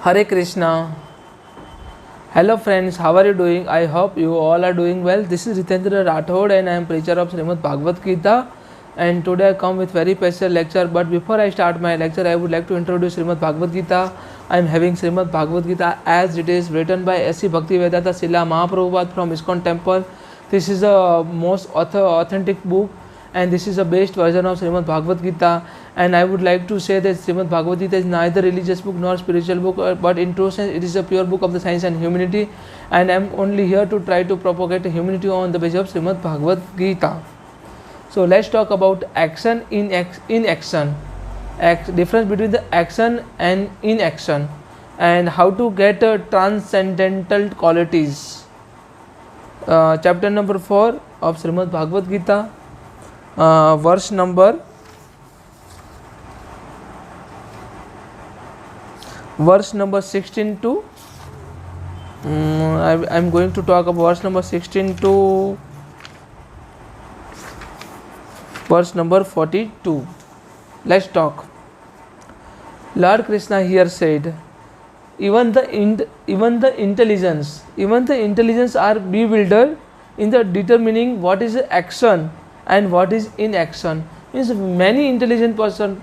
Hare Krishna. Hello friends, how are you doing? I hope you all are doing well. This is Ritendra Rathod and I am preacher of Srimad Bhagavad Gita, and today I come with very special lecture. But before I start my lecture, I would like to introduce Srimad Bhagavad Gita. I am having Srimad Bhagavad Gita as it is written by S.C. Bhaktivedanta Srila Mahaprabhupada from ISKCON temple. This is a most authentic book, and this is a best version of Srimad Bhagavad Gita. And I would like to say that Srimad Bhagavad Gita is neither religious book nor spiritual book, but in true sense it is a pure book of the science and humanity, and I am only here to try to propagate humanity on the basis of Srimad Bhagavad Gita. So let's talk about action in action, difference between the action and inaction, and how to get transcendental qualities. Chapter number 4 of Srimad Bhagavad Gita, verse number 16 to I am going to talk about verse number 16 to verse number 42. Let's talk. Lord Krishna here said, even the intelligence are bewildered in the determining what is action and what is inaction. Means many intelligent person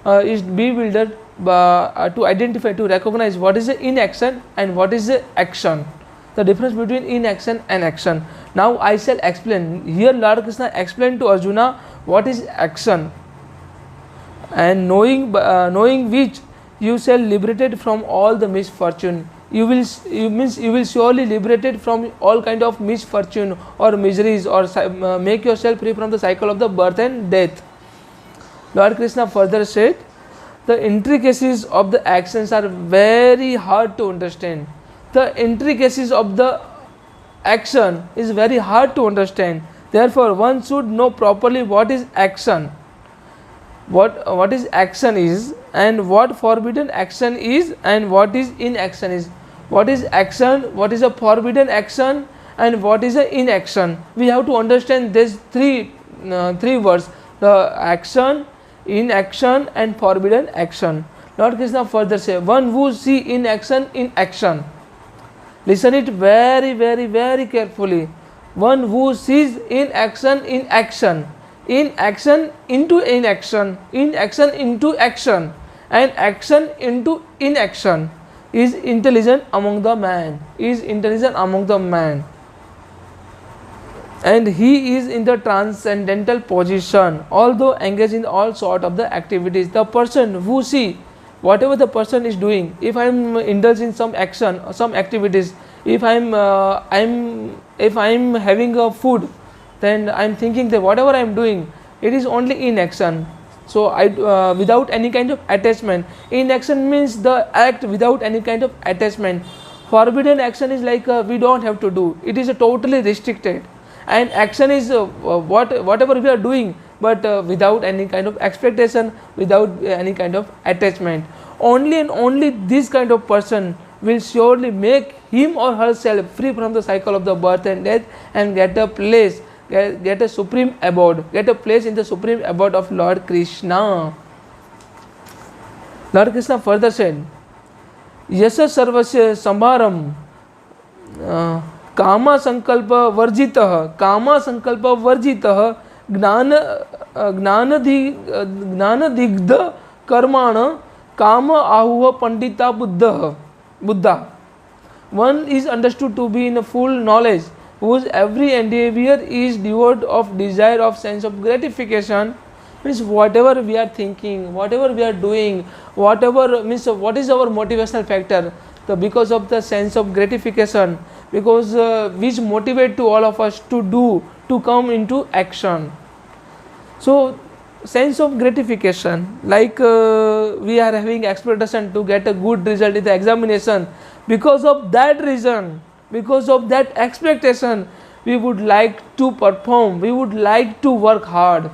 is bewildered to identify, to recognize what is the inaction and what is the action, the difference between inaction and action. Now I shall explain. Here Lord Krishna explained to Arjuna what is action, and knowing which you shall liberated from all the misfortune. You will surely liberated from all kind of misfortune or miseries, or make yourself free from the cycle of the birth and death. Lord Krishna further said, the intricacies of the actions are very hard to understand. The intricacies of the action is very hard to understand. Therefore, one should know properly what is action, what is action is, and what forbidden action is, and what is inaction is. What is action, what is a forbidden action, and what is a inaction. We have to understand these three words: the action, inaction, and forbidden action. Lord Krishna further say, one who see inaction in action. Listen it very, very, very carefully. One who sees inaction in action, inaction into inaction, inaction into action, and action into inaction, is intelligent among the man, and he is in the transcendental position, although engaged in all sort of the activities. The person who see whatever the person is doing, if I am indulged in some action, some activities, if I am having a food, then I am thinking that whatever I am doing, it is only in action. So without any kind of attachment. Inaction means the act without any kind of attachment. Forbidden action is like we don't have to do. It is totally restricted. And action is whatever we are doing, but without any kind of expectation, without any kind of attachment. Only and only this kind of person will surely make him or herself free from the cycle of the birth and death, and get a place, get a supreme abode, get a place in the supreme abode of Lord Krishna. Lord Krishna further said, Yasa sarvasya sambharam kama sankalpa varjitah gnanadigdha karmana kama ahuha pandita buddha. One is understood to be in a full knowledge, whose every endeavor is devoid of desire of sense of gratification. Means whatever we are thinking, whatever we are doing, whatever means what is our motivational factor? Because of the sense of gratification, because which motivate to all of us to do, to come into action. So sense of gratification, like we are having expectation to get a good result in the examination. Because of that reason, because of that expectation, we would like to perform, we would like to work hard.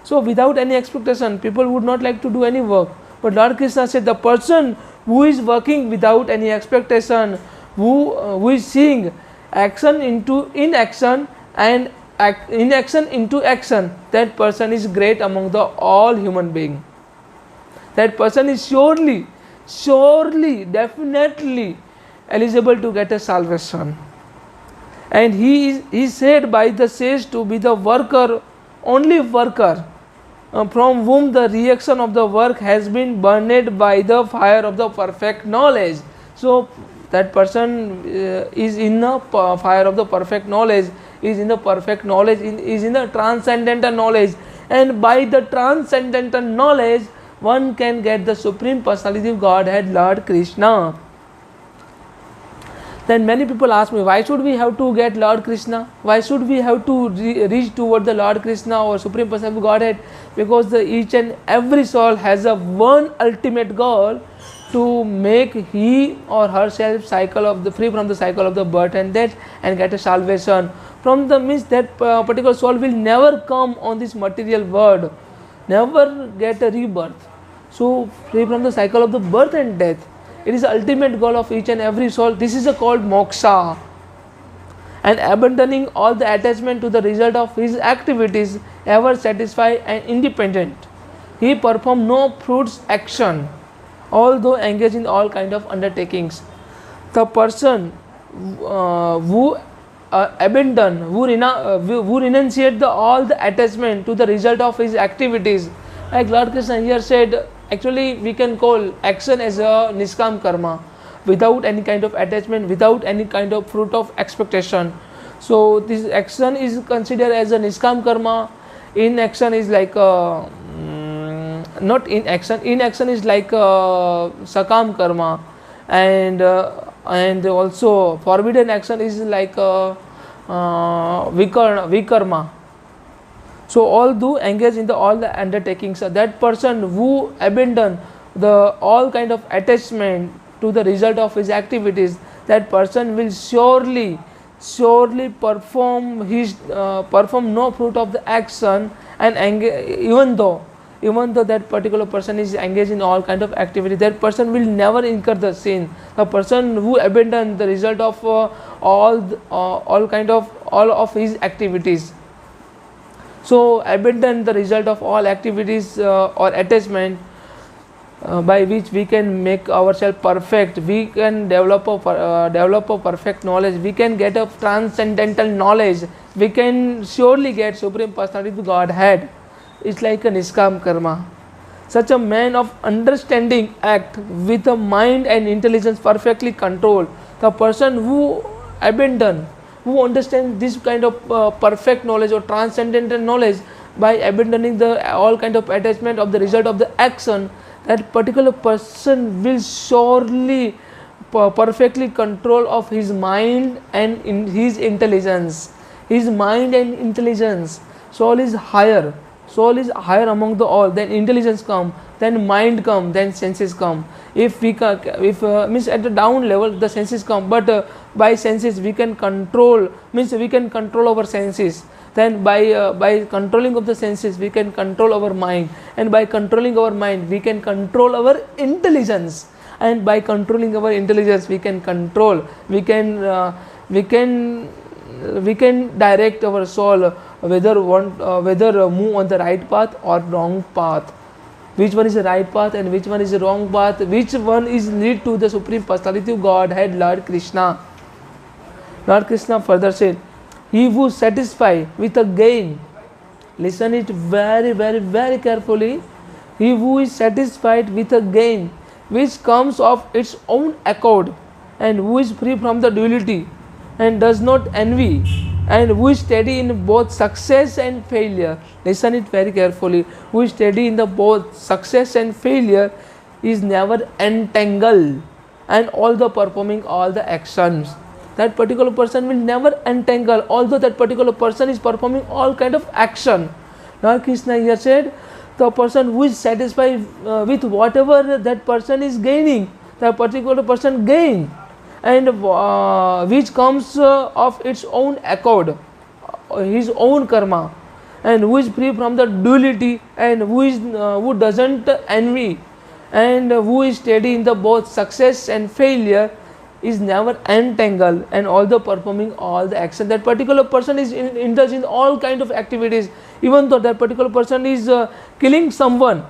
So without any expectation, people would not like to do any work. But Lord Krishna said, the person who is working without any expectation, who is seeing action into inaction and inaction into action, that person is great among the all human beings. That person is surely surely, definitely eligible to get a salvation. And he said by the sage to be the worker, only worker, from whom the reaction of the work has been burned by the fire of the perfect knowledge. So that person is in the fire of the perfect knowledge, is in the perfect knowledge, is in the transcendental knowledge, and by the transcendental knowledge one can get the Supreme Personality of Godhead, Lord Krishna. Then many people ask me, why should we have to get Lord Krishna? Why should we have to reach toward the Lord Krishna or Supreme Personality of Godhead? Because each and every soul has a one ultimate goal, to make he or herself free from the cycle of the birth and death and get a salvation. From the means that particular soul will never come on this material world, never get a rebirth. So free from the cycle of the birth and death. It is the ultimate goal of each and every soul. This is called moksha. And abandoning all the attachment to the result of his activities, ever satisfied and independent, he performed no fruits action, although engaged in all kind of undertakings. The person who abandon, who renunciate all the attachment to the result of his activities, like Lord Krishna here said, actually we can call action as a niskam karma, without any kind of attachment, without any kind of fruit of expectation. So this action is considered as a niskam karma. Inaction is like not inaction. Inaction is like sakam karma, and also forbidden action is like vikarma. So all do engage in all the undertakings. So that person who abandon all kind of attachment to the result of his activities, that person will surely perform no fruit of the action, and even though that particular person is engaged in all kind of activity, that person will never incur the sin. The person who abandon the result of all of his activities. So abandon the result of all activities or attachment by which we can make ourselves perfect, we can develop a perfect knowledge, we can get a transcendental knowledge, we can surely get Supreme Personality of Godhead. It's like a niskam karma. Such a man of understanding act with a mind and intelligence perfectly controlled. The person who abandon, who understands this kind of perfect knowledge or transcendental knowledge by abandoning all kind of attachment of the result of the action, that particular person will surely perfectly control of his mind and in his intelligence. His mind and intelligence. Soul is higher among the all. Then intelligence come, then mind come, then senses come. If means at the down level the senses come, but by senses we can control, means we can control our senses. Then by controlling of the senses we can control our mind, and by controlling our mind we can control our intelligence, and by controlling our intelligence we can direct our soul whether move on the right path or wrong path, which one is the right path and which one is the wrong path, which one is lead to the Supreme Personality of Godhead, Lord Krishna. Lord Krishna further said, he who is satisfied with a gain, listen it very very very carefully, he who is satisfied with a gain which comes of its own accord, and who is free from the duality and does not envy, and who is steady in both success and failure, listen it very carefully, who is steady in the both success and failure, is never entangled and all the performing all the actions. That particular person will never entangle, although that particular person is performing all kind of action. Lord Krishna here said, the person who is satisfied with whatever that person is gaining, that particular person gain, and which comes of its own accord, his own karma, and who is free from the duality, and who doesn't envy, and who is steady in the both success and failure, is never entangled and although performing all the action. That particular person is indulged in all kind of activities, even though that particular person is killing someone,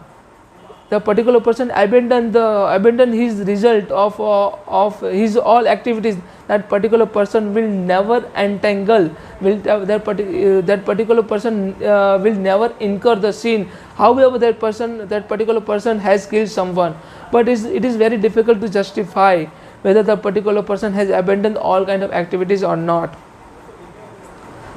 the particular person abandon his result of his all activities, that particular person will never entangle, that particular person will never incur the sin. However, that particular person has killed someone, but it is very difficult to justify whether the particular person has abandoned all kind of activities or not.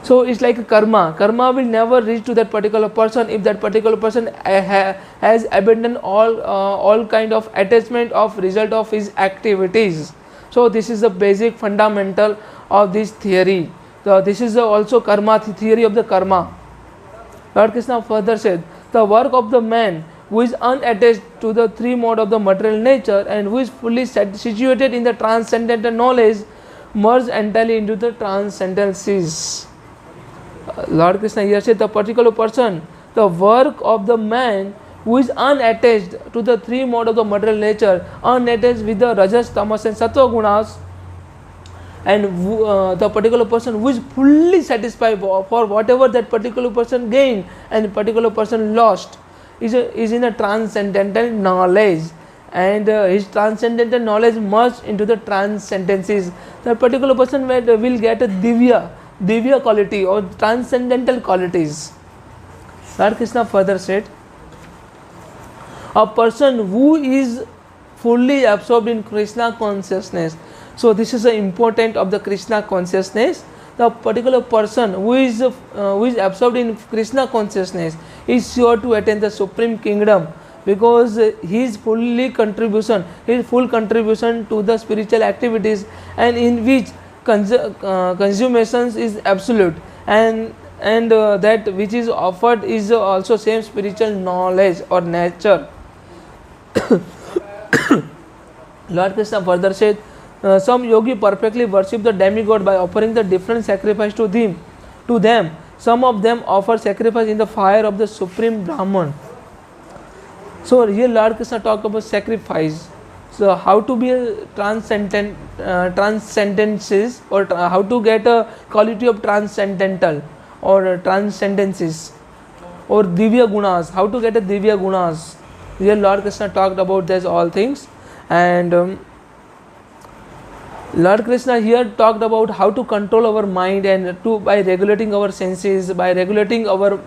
So it's like a karma will never reach to that particular person if that particular person has abandoned all kind of attachment of result of his activities. So this is the basic fundamental of this theory. So this is also karma theory of the karma. Lord Krishna further said, the work of the man who is unattached to the three modes of the material nature and who is fully situated in the transcendental knowledge merge entirely into the transcendental seas. Lord Krishna here said, the particular person, the work of the man who is unattached to the three modes of the material nature, unattached with the rajas, tamas and sattva gunas, and the particular person who is fully satisfied for whatever that particular person gained and particular person lost, is in a transcendental knowledge, and his transcendental knowledge merged into the transcendences. That particular person will get a Divya quality or transcendental qualities. Lord Krishna further said, a person who is fully absorbed in Krishna consciousness. So this is the important of the Krishna consciousness. The particular person who is absorbed in Krishna consciousness is sure to attain the supreme kingdom, because his full contribution to the spiritual activities, and in which consummations is absolute, and that which is offered is also same spiritual knowledge or nature. Lord Krishna further said, some yogi perfectly worship the demigod by offering the different sacrifice to them. Some of them offer sacrifice in the fire of the supreme Brahman. So here Lord Krishna talked about sacrifice. So how to be a transcendences, or how to get a quality of transcendental or transcendences, or Divya Gunas, how to get a Divya Gunas. Here Lord Krishna talked about this all things, and Lord Krishna here talked about how to control our mind, and by regulating our senses, by regulating our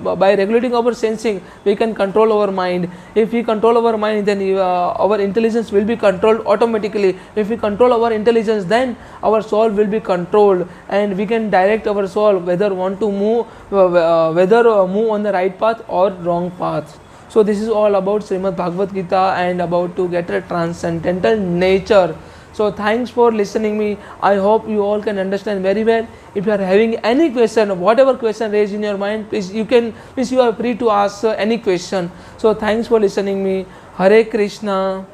sensing, we can control our mind. If we control our mind, then our intelligence will be controlled automatically. If we control our intelligence, then our soul will be controlled, and we can direct our soul whether move on the right path or wrong path. So this is all about Srimad Bhagavad Gita and about to get a transcendental nature. So thanks for listening me. I hope you all can understand very well. If you are having any question, whatever question raised in your mind, please you are free to ask any question. So thanks for listening me. Hare Krishna.